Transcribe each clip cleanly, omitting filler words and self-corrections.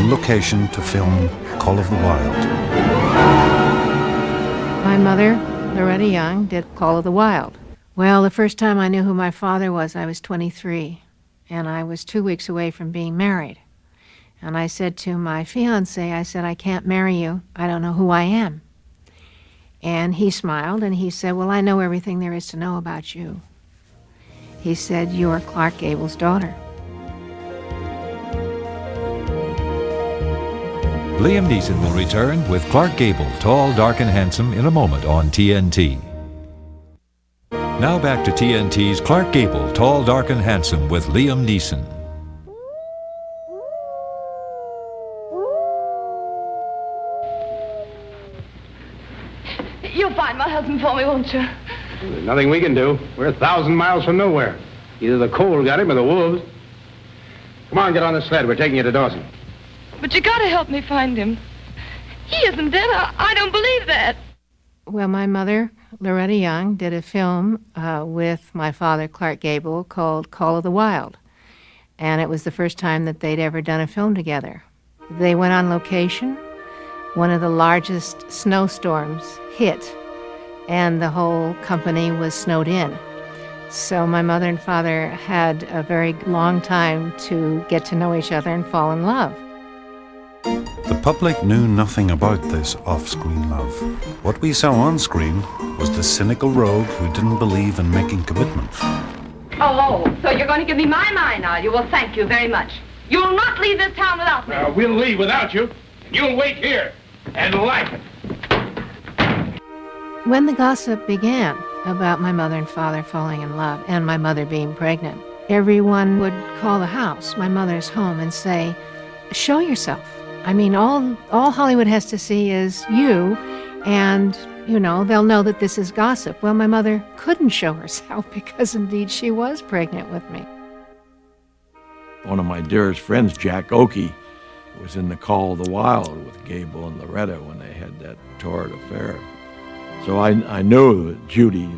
on location to film Call of the Wild. My mother, Loretta Young, did Call of the Wild. Well, the first time I knew who my father was, I was 23, and I was 2 weeks away from being married. And I said to my fiancé, I said, I can't marry you. I don't know who I am. And he smiled, and he said, well, I know everything there is to know about you. He said, you're Clark Gable's daughter. Liam Neeson will return with Clark Gable, tall, dark, and handsome, in a moment on TNT. Now back to TNT's Clark Gable, tall, dark, and handsome with Liam Neeson. You'll find my husband for me, won't you? There's nothing we can do. We're 1,000 miles from nowhere. Either the cold got him or the wolves. Come on, get on the sled. We're taking you to Dawson. But you gotta help me find him. He isn't dead. I don't believe that. Well, my mother, Loretta Young, did a film with my father, Clark Gable, called Call of the Wild. And it was the first time that they'd ever done a film together. They went on location. One of the largest snowstorms hit, and the whole company was snowed in. So my mother and father had a very long time to get to know each other and fall in love. The public knew nothing about this off-screen love. What we saw on screen was the cynical rogue who didn't believe in making commitments. Oh, so you're going to give me my mind, are you? Well, thank you very much. You will not leave this town without me. We'll leave without you. And you'll wait here and like it. When the gossip began about my mother and father falling in love and my mother being pregnant, everyone would call the house, my mother's home, and say, show yourself. I mean, all Hollywood has to see is you, and, you know, they'll know that this is gossip. Well, my mother couldn't show herself because, indeed, she was pregnant with me. One of my dearest friends, Jack Oakey, was in the Call of the Wild with Gable and Loretta when they had that torrid affair. So I knew that Judy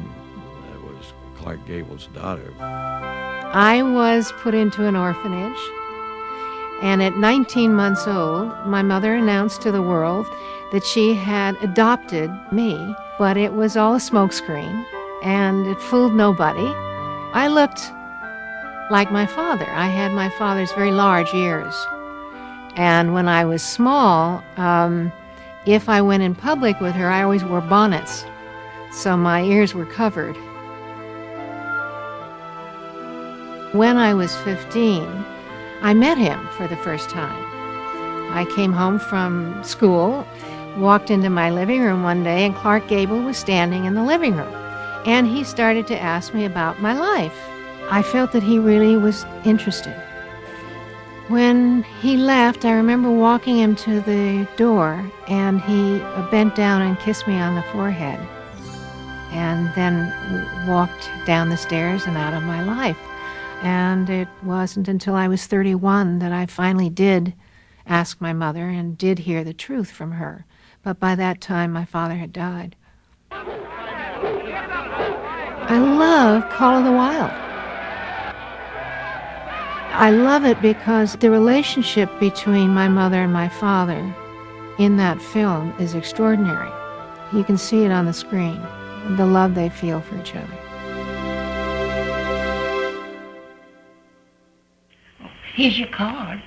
was Clark Gable's daughter. I was put into an orphanage. And at 19 months old, my mother announced to the world that she had adopted me, but it was all a smokescreen, and it fooled nobody. I looked like my father. I had my father's very large ears. And when I was small, if I went in public with her, I always wore bonnets, so my ears were covered. When I was 15, I met him for the first time. I came home from school, walked into my living room one day, and Clark Gable was standing in the living room. And he started to ask me about my life. I felt that he really was interested. When he left, I remember walking him to the door, and he bent down and kissed me on the forehead, and then walked down the stairs and out of my life. And it wasn't until I was 31 that I finally did ask my mother and did hear the truth from her. But by that time, my father had died. I love Call of the Wild. I love it because the relationship between my mother and my father in that film is extraordinary. You can see it on the screen, the love they feel for each other. Here's your card.